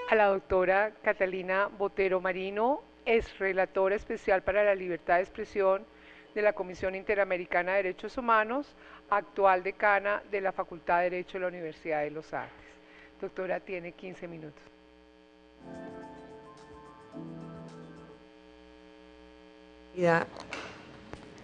A la doctora Catalina Botero Marino, es relatora especial para la libertad de expresión de la Comisión Interamericana de Derechos Humanos, actual decana de la Facultad de Derecho de la Universidad de los Andes. Doctora, tiene 15 minutos.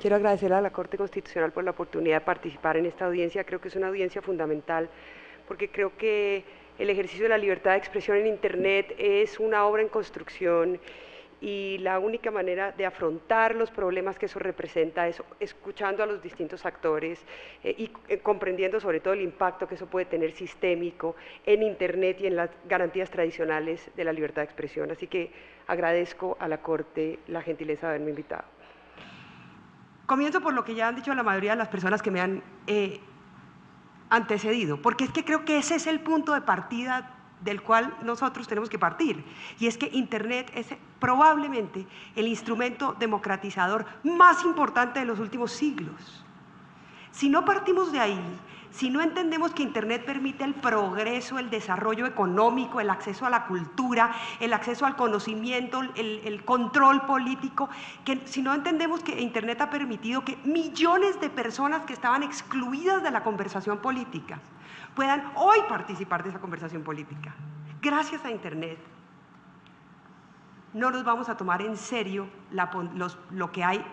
Quiero agradecer a la Corte Constitucional por la oportunidad de participar en esta audiencia. Creo que es una audiencia fundamental porque creo que el ejercicio de la libertad de expresión en Internet es una obra en construcción y la única manera de afrontar los problemas que eso representa es escuchando a los distintos actores y comprendiendo sobre todo el impacto que eso puede tener sistémico en Internet y en las garantías tradicionales de la libertad de expresión. Así que agradezco a la Corte la gentileza de haberme invitado. Comienzo por lo que ya han dicho la mayoría de las personas que me han antecedido, porque es que creo que ese es el punto de partida del cual nosotros tenemos que partir, y es que Internet es probablemente el instrumento democratizador más importante de los últimos siglos. Si no partimos de ahí, si no entendemos que Internet permite el progreso, el desarrollo económico, el acceso a la cultura, el acceso al conocimiento, el control político, que si no entendemos que Internet ha permitido que millones de personas que estaban excluidas de la conversación política puedan hoy participar de esa conversación política, gracias a Internet, no nos vamos a tomar en serio lo que hay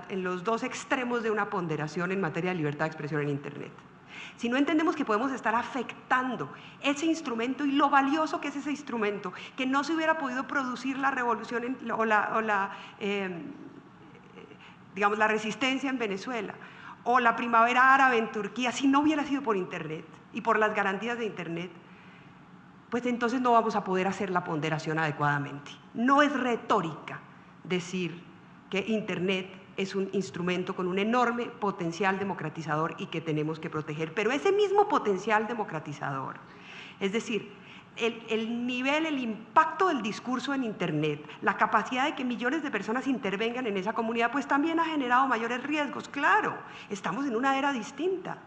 en los dos extremos de una ponderación en materia de libertad de expresión en Internet. Si no entendemos que podemos estar afectando ese instrumento y lo valioso que es ese instrumento, que no se hubiera podido producir la revolución digamos, la resistencia en Venezuela o la primavera árabe en Turquía, si no hubiera sido por Internet y por las garantías de Internet, pues entonces no vamos a poder hacer la ponderación adecuadamente. No es retórica decir que Internet es un instrumento con un enorme potencial democratizador y que tenemos que proteger, pero ese mismo potencial democratizador, es decir, el nivel, el impacto del discurso en Internet, la capacidad de que millones de personas intervengan en esa comunidad, pues también ha generado mayores riesgos. Claro, estamos en una era distinta.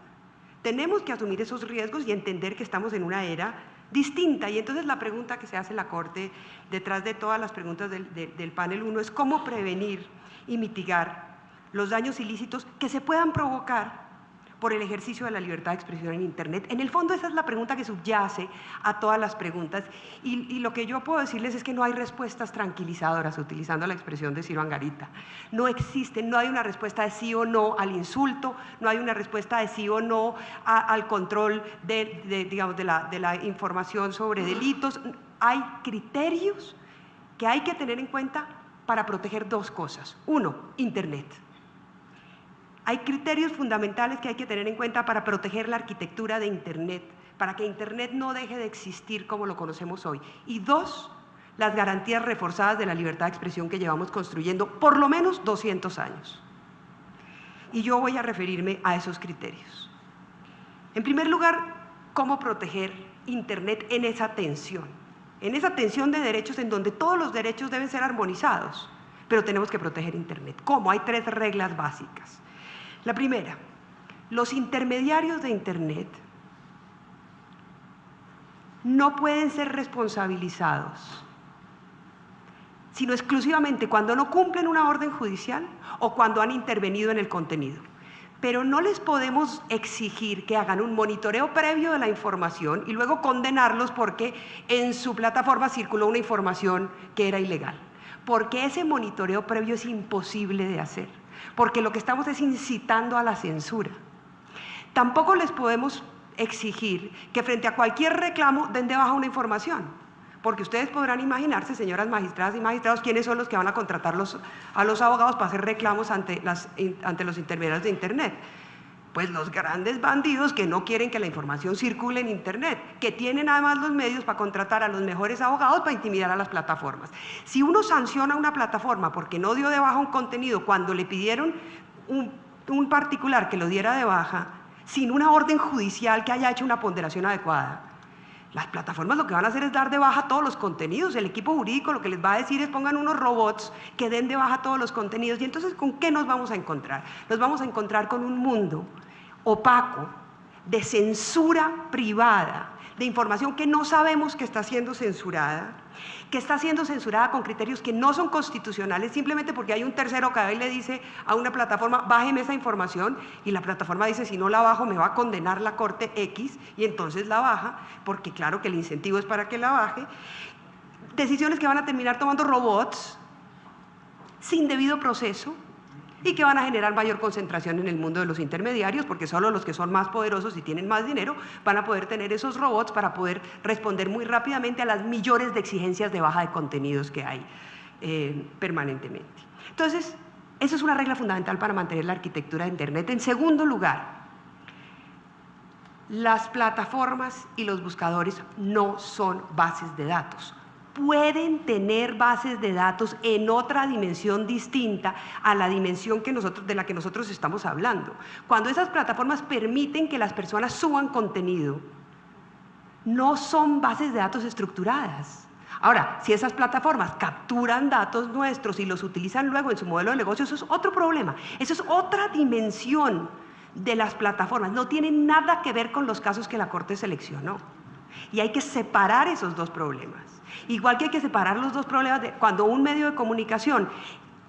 Tenemos que asumir esos riesgos y entender que estamos en una era distinta. Y entonces la pregunta que se hace la Corte, detrás de todas las preguntas del panel 1, es cómo prevenir y mitigar los daños ilícitos que se puedan provocar por el ejercicio de la libertad de expresión en Internet. En el fondo esa es la pregunta que subyace a todas las preguntas y lo que yo puedo decirles es que no hay respuestas tranquilizadoras, utilizando la expresión de Ciro Angarita. No existen, no hay una respuesta de sí o no al insulto, no hay una respuesta de sí o no al control digamos, de la información sobre delitos. Hay criterios que hay que tener en cuenta para proteger dos cosas. Uno, Internet. Hay criterios fundamentales que hay que tener en cuenta para proteger la arquitectura de Internet, para que Internet no deje de existir como lo conocemos hoy. Y dos, las garantías reforzadas de la libertad de expresión que llevamos construyendo por lo menos 200 años. Y yo voy a referirme a esos criterios. En primer lugar, ¿cómo proteger Internet en esa tensión? En esa tensión de derechos en donde todos los derechos deben ser armonizados, pero tenemos que proteger Internet. ¿Cómo? Hay tres reglas básicas. La primera, los intermediarios de Internet no pueden ser responsabilizados, sino exclusivamente cuando no cumplen una orden judicial o cuando han intervenido en el contenido. Pero no les podemos exigir que hagan un monitoreo previo de la información y luego condenarlos porque en su plataforma circuló una información que era ilegal, porque ese monitoreo previo es imposible de hacer, porque lo que estamos es incitando a la censura. Tampoco les podemos exigir que frente a cualquier reclamo den de baja una información, porque ustedes podrán imaginarse, señoras magistradas y magistrados, quiénes son los que van a contratar a los abogados para hacer reclamos ante los intermediarios de Internet. Pues los grandes bandidos que no quieren que la información circule en Internet, que tienen además los medios para contratar a los mejores abogados para intimidar a las plataformas. Si uno sanciona a una plataforma porque no dio de baja un contenido cuando le pidieron un particular que lo diera de baja, sin una orden judicial que haya hecho una ponderación adecuada, las plataformas lo que van a hacer es dar de baja todos los contenidos. El equipo jurídico lo que les va a decir es pongan unos robots que den de baja todos los contenidos. Y entonces, ¿con qué nos vamos a encontrar? Nos vamos a encontrar con un mundo opaco, de censura privada, de información que no sabemos que está siendo censurada con criterios que no son constitucionales, simplemente porque hay un tercero que va y le dice a una plataforma, bájeme esa información, y la plataforma dice, si no la bajo me va a condenar la Corte X, y entonces la baja, porque claro que el incentivo es para que la baje. Decisiones que van a terminar tomando robots sin debido proceso, y que van a generar mayor concentración en el mundo de los intermediarios, porque solo los que son más poderosos y tienen más dinero van a poder tener esos robots para poder responder muy rápidamente a las millones de exigencias de baja de contenidos que hay permanentemente. Entonces, esa es una regla fundamental para mantener la arquitectura de Internet. En segundo lugar, las plataformas y los buscadores no son bases de datos. Pueden tener bases de datos en otra dimensión distinta a la dimensión de la que nosotros estamos hablando. Cuando esas plataformas permiten que las personas suban contenido, no son bases de datos estructuradas. Ahora, si esas plataformas capturan datos nuestros y los utilizan luego en su modelo de negocio, eso es otro problema. Eso es otra dimensión de las plataformas. No tiene nada que ver con los casos que la Corte seleccionó. Y hay que separar esos dos problemas. Igual que hay que separar los dos problemas de cuando un medio de comunicación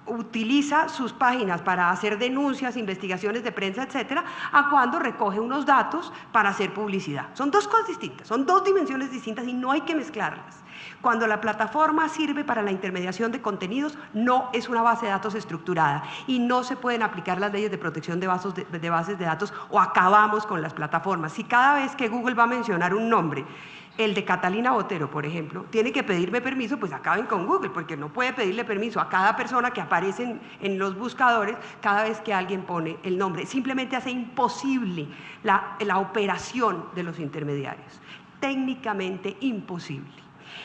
utiliza sus páginas para hacer denuncias, investigaciones de prensa, etcétera, a cuando recoge unos datos para hacer publicidad. Son dos cosas distintas, son dos dimensiones distintas y no hay que mezclarlas. Cuando la plataforma sirve para la intermediación de contenidos, no es una base de datos estructurada y no se pueden aplicar las leyes de protección de bases de datos o acabamos con las plataformas. Si cada vez que Google va a mencionar un nombre, el de Catalina Botero, por ejemplo, tiene que pedirme permiso, pues acaben con Google, porque no puede pedirle permiso a cada persona que aparece en los buscadores cada vez que alguien pone el nombre. Simplemente hace imposible la operación de los intermediarios, técnicamente imposible.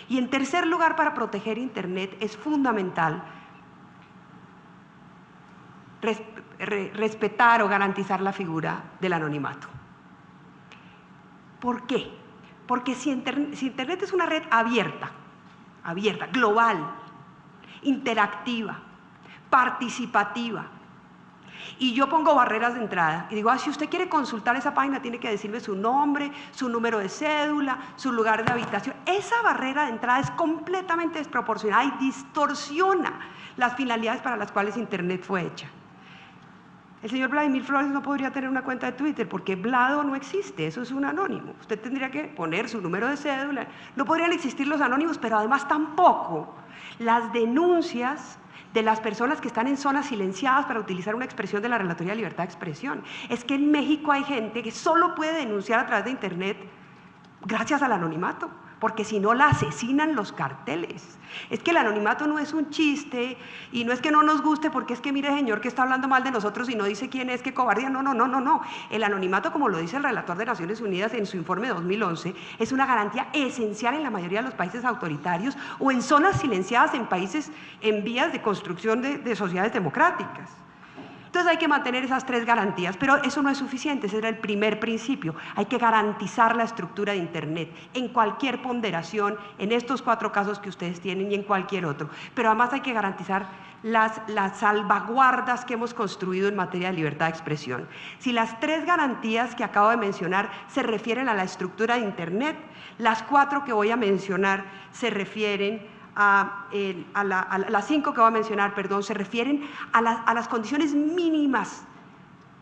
Y en tercer lugar, para proteger Internet es fundamental respetar o garantizar la figura del anonimato. ¿Por qué? Porque si Internet es una red abierta, global, interactiva, participativa, y yo pongo barreras de entrada y digo, si usted quiere consultar esa página tiene que decirme su nombre, su número de cédula, su lugar de habitación. Esa barrera de entrada es completamente desproporcionada y distorsiona las finalidades para las cuales Internet fue hecha. El señor Vladimir Flores no podría tener una cuenta de Twitter porque Vlado no existe, eso es un anónimo. Usted tendría que poner su número de cédula. No podrían existir los anónimos, pero además tampoco las denuncias de las personas que están en zonas silenciadas para utilizar una expresión de la Relatoría de Libertad de Expresión. Es que en México hay gente que solo puede denunciar a través de Internet gracias al anonimato, porque si no la asesinan los carteles. Es que el anonimato no es un chiste y no es que no nos guste porque es que mire señor que está hablando mal de nosotros y no dice quién es, qué cobardía, no. El anonimato, como lo dice el relator de Naciones Unidas en su informe de 2011, es una garantía esencial en la mayoría de los países autoritarios o en zonas silenciadas en países en vías de construcción de sociedades democráticas. Entonces hay que mantener esas tres garantías, pero eso no es suficiente, ese era el primer principio. Hay que garantizar la estructura de Internet en cualquier ponderación, en estos 4 casos que ustedes tienen y en cualquier otro. Pero además hay que garantizar las salvaguardas que hemos construido en materia de libertad de expresión. Si las 3 garantías que acabo de mencionar se refieren a la estructura de Internet, las 4 que voy a mencionar se refieren las 5 que voy a mencionar, se refieren a las condiciones mínimas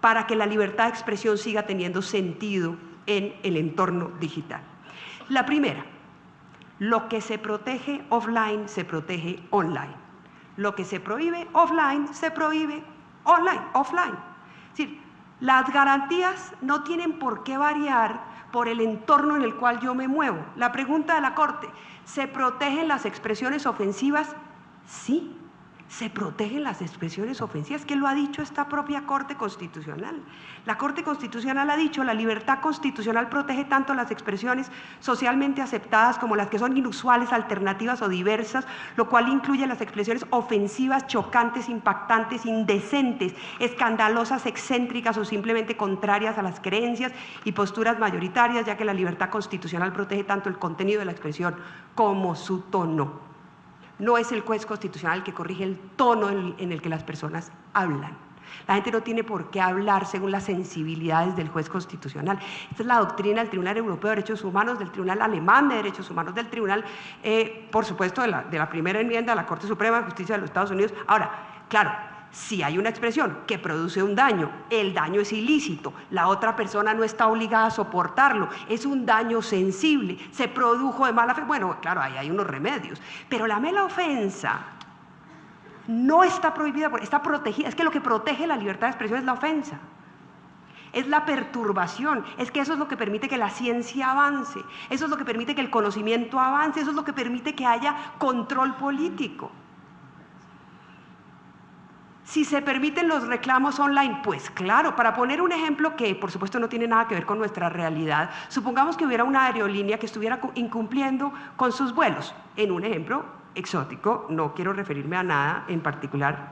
para que la libertad de expresión siga teniendo sentido en el entorno digital. La primera, lo que se protege offline se protege online. Lo que se prohíbe offline se prohíbe offline. Es decir, las garantías no tienen por qué variar por el entorno en el cual yo me muevo. La pregunta de la Corte, ¿se protegen las expresiones ofensivas? Sí, se protegen las expresiones ofensivas, que lo ha dicho esta propia Corte Constitucional. La Corte Constitucional ha dicho, la libertad constitucional protege tanto las expresiones socialmente aceptadas como las que son inusuales, alternativas o diversas, lo cual incluye las expresiones ofensivas, chocantes, impactantes, indecentes, escandalosas, excéntricas o simplemente contrarias a las creencias y posturas mayoritarias, ya que la libertad constitucional protege tanto el contenido de la expresión como su tono. No es el juez constitucional el que corrige el tono en el que las personas hablan. La gente no tiene por qué hablar según las sensibilidades del juez constitucional. Esta es la doctrina del Tribunal Europeo de Derechos Humanos, del Tribunal Alemán de Derechos Humanos, del Tribunal, por supuesto, de la primera enmienda de la Corte Suprema de Justicia de los Estados Unidos. Ahora, claro, si hay una expresión que produce un daño, el daño es ilícito, la otra persona no está obligada a soportarlo, es un daño sensible, se produjo de mala fe, bueno, claro, ahí hay unos remedios, pero la mera ofensa no está prohibida, está protegida. Es que lo que protege la libertad de expresión es la ofensa, es la perturbación, es que eso es lo que permite que la ciencia avance, eso es lo que permite que el conocimiento avance, eso es lo que permite que haya control político. Si se permiten los reclamos online, pues claro, para poner un ejemplo que por supuesto no tiene nada que ver con nuestra realidad, supongamos que hubiera una aerolínea que estuviera incumpliendo con sus vuelos, en un ejemplo exótico, no quiero referirme a nada en particular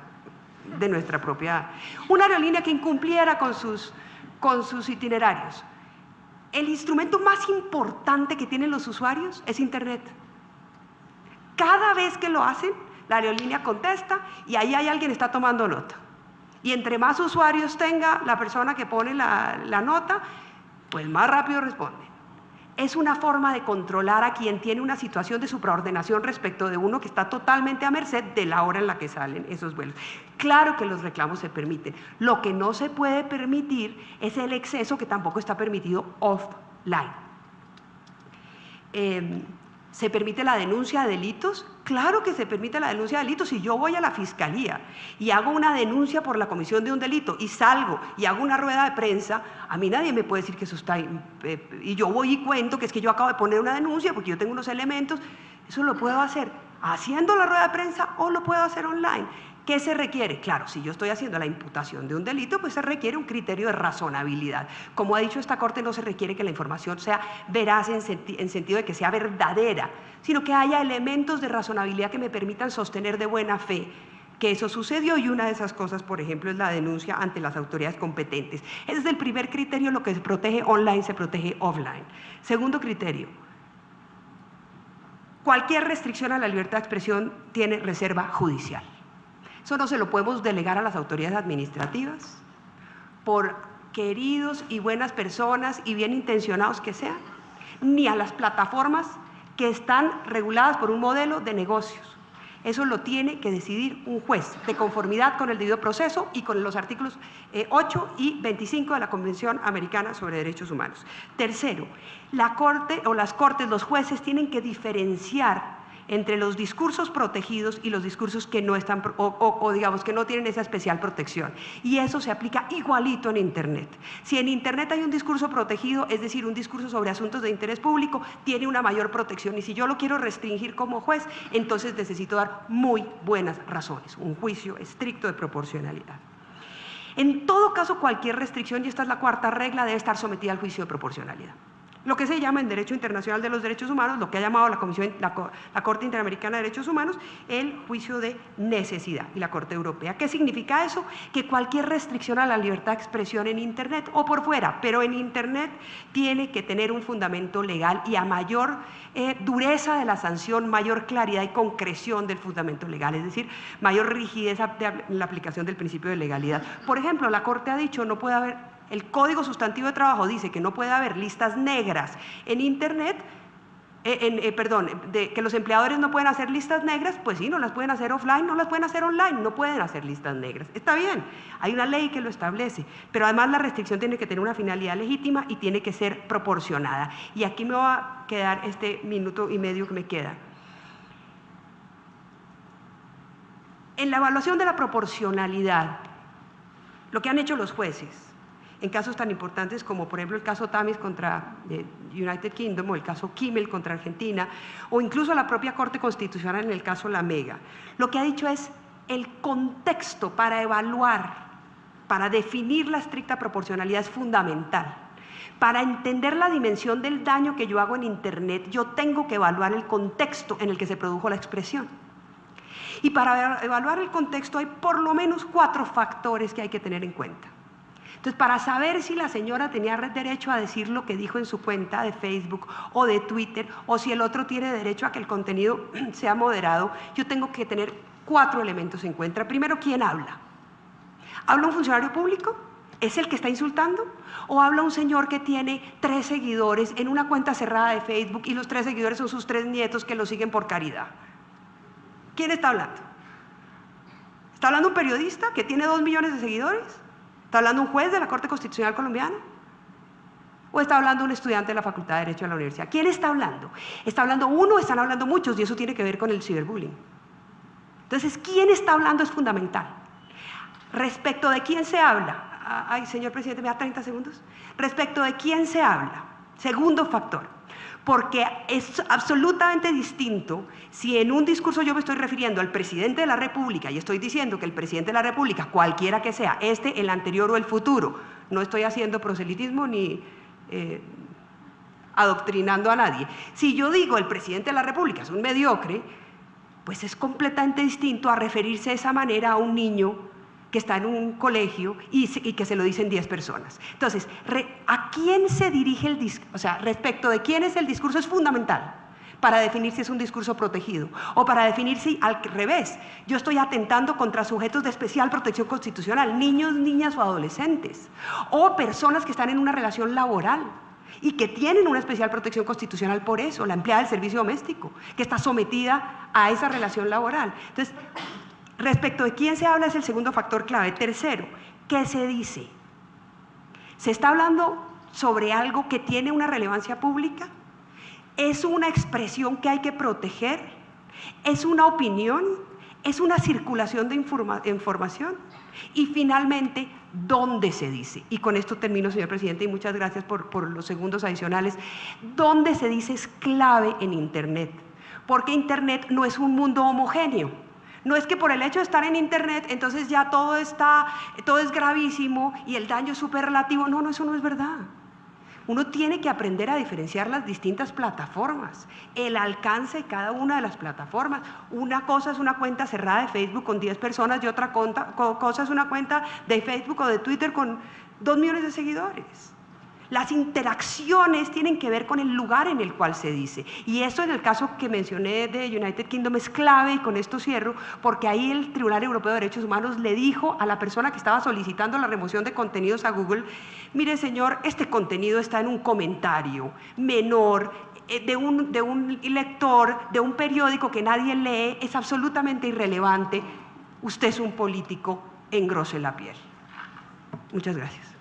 de nuestra propia, una aerolínea que incumpliera con sus itinerarios. El instrumento más importante que tienen los usuarios es Internet. Cada vez que lo hacen, la aerolínea contesta y ahí hay alguien que está tomando nota. Y entre más usuarios tenga la persona que pone la nota, pues más rápido responde. Es una forma de controlar a quien tiene una situación de supraordenación respecto de uno que está totalmente a merced de la hora en la que salen esos vuelos. Claro que los reclamos se permiten. Lo que no se puede permitir es el exceso, que tampoco está permitido offline. ¿Se permite la denuncia de delitos? Claro que se permite la denuncia de delitos. Si yo voy a la fiscalía y hago una denuncia por la comisión de un delito y salgo y hago una rueda de prensa, a mí nadie me puede decir que eso está… y yo voy y cuento que es que yo acabo de poner una denuncia porque yo tengo unos elementos. Eso lo puedo hacer haciendo la rueda de prensa o lo puedo hacer online. ¿Qué se requiere? Claro, si yo estoy haciendo la imputación de un delito, pues se requiere un criterio de razonabilidad. Como ha dicho esta Corte, no se requiere que la información sea veraz en sentido de que sea verdadera, sino que haya elementos de razonabilidad que me permitan sostener de buena fe que eso sucedió, y una de esas cosas, por ejemplo, es la denuncia ante las autoridades competentes. Ese es el primer criterio, lo que se protege online se protege offline. Segundo criterio, cualquier restricción a la libertad de expresión tiene reserva judicial. Eso no se lo podemos delegar a las autoridades administrativas, por queridos y buenas personas y bien intencionados que sean, ni a las plataformas que están reguladas por un modelo de negocios. Eso lo tiene que decidir un juez, de conformidad con el debido proceso y con los artículos 8 y 25 de la Convención Americana sobre Derechos Humanos. Tercero, la Corte o las Cortes, los jueces tienen que diferenciar entre los discursos protegidos y los discursos que no están, o digamos que no tienen esa especial protección. Y eso se aplica igualito en Internet. Si en Internet hay un discurso protegido, es decir, un discurso sobre asuntos de interés público, tiene una mayor protección. Y si yo lo quiero restringir como juez, entonces necesito dar muy buenas razones, un juicio estricto de proporcionalidad. En todo caso, cualquier restricción, y esta es la cuarta regla, debe estar sometida al juicio de proporcionalidad. Lo que se llama en Derecho Internacional de los Derechos Humanos, lo que ha llamado la Corte Interamericana de Derechos Humanos, el juicio de necesidad, y la Corte Europea. ¿Qué significa eso? Que cualquier restricción a la libertad de expresión en Internet o por fuera, pero en Internet, tiene que tener un fundamento legal, y a mayor dureza de la sanción, mayor claridad y concreción del fundamento legal, es decir, mayor rigidez en la aplicación del principio de legalidad. Por ejemplo, la Corte ha dicho no puede haber… El Código Sustantivo de Trabajo dice que no puede haber listas negras en Internet, que los empleadores no pueden hacer listas negras. Pues sí, no las pueden hacer offline, no las pueden hacer online, no pueden hacer listas negras. Está bien, hay una ley que lo establece, pero además la restricción tiene que tener una finalidad legítima y tiene que ser proporcionada. Y aquí me va a quedar este minuto y medio que me queda. En la evaluación de la proporcionalidad, lo que han hecho los jueces en casos tan importantes como por ejemplo el caso Tamis contra United Kingdom, o el caso Kimmel contra Argentina, o incluso la propia Corte Constitucional en el caso La Mega, lo que ha dicho es el contexto para evaluar, para definir la estricta proporcionalidad es fundamental. Para entender la dimensión del daño que yo hago en Internet, yo tengo que evaluar el contexto en el que se produjo la expresión. Y para evaluar el contexto hay por lo menos 4 factores que hay que tener en cuenta. Entonces, para saber si la señora tenía derecho a decir lo que dijo en su cuenta de Facebook o de Twitter, o si el otro tiene derecho a que el contenido sea moderado, yo tengo que tener 4 elementos en cuenta. Primero, ¿quién habla? ¿Habla un funcionario público? ¿Es el que está insultando? ¿O habla un señor que tiene 3 seguidores en una cuenta cerrada de Facebook y los 3 seguidores son sus 3 nietos que lo siguen por caridad? ¿Quién está hablando? ¿Está hablando un periodista que tiene 2 millones de seguidores? ¿Está hablando un juez de la Corte Constitucional Colombiana? ¿O está hablando un estudiante de la Facultad de Derecho de la universidad? ¿Quién está hablando? ¿Está hablando uno o están hablando muchos? Y eso tiene que ver con el ciberbullying. Entonces, ¿quién está hablando es fundamental? Respecto de quién se habla. Ay, señor presidente, ¿me da 30 segundos? Respecto de quién se habla. Segundo factor. Porque es absolutamente distinto si en un discurso yo me estoy refiriendo al presidente de la República y estoy diciendo que el presidente de la República, cualquiera que sea, el anterior o el futuro, no estoy haciendo proselitismo ni adoctrinando a nadie. Si yo digo el presidente de la República es un mediocre, pues es completamente distinto a referirse de esa manera a un niño que está en un colegio y que se lo dicen 10 personas. Entonces, ¿a quién se dirige el discurso? O sea, respecto de quién es el discurso es fundamental para definir si es un discurso protegido o para definir si, al revés, yo estoy atentando contra sujetos de especial protección constitucional, niños, niñas o adolescentes, o personas que están en una relación laboral y que tienen una especial protección constitucional por eso, la empleada del servicio doméstico, que está sometida a esa relación laboral. Entonces, respecto de quién se habla es el segundo factor clave. Tercero, ¿qué se dice? ¿Se está hablando sobre algo que tiene una relevancia pública? ¿Es una expresión que hay que proteger? ¿Es una opinión? ¿Es una circulación de información? Y finalmente, ¿dónde se dice? Y con esto termino, señor presidente, y muchas gracias por los segundos adicionales. ¿Dónde se dice es clave en Internet? Porque Internet no es un mundo homogéneo. No es que por el hecho de estar en Internet, entonces ya todo es gravísimo y el daño es súper relativo. No, eso no es verdad. Uno tiene que aprender a diferenciar las distintas plataformas, el alcance de cada una de las plataformas. Una cosa es una cuenta cerrada de Facebook con 10 personas y otra cosa es una cuenta de Facebook o de Twitter con 2 millones de seguidores. Las interacciones tienen que ver con el lugar en el cual se dice. Y eso en el caso que mencioné de United Kingdom es clave, y con esto cierro, porque ahí el Tribunal Europeo de Derechos Humanos le dijo a la persona que estaba solicitando la remoción de contenidos a Google: mire señor, este contenido está en un comentario menor de un lector, de un periódico que nadie lee, es absolutamente irrelevante, usted es un político, engrose la piel. Muchas gracias.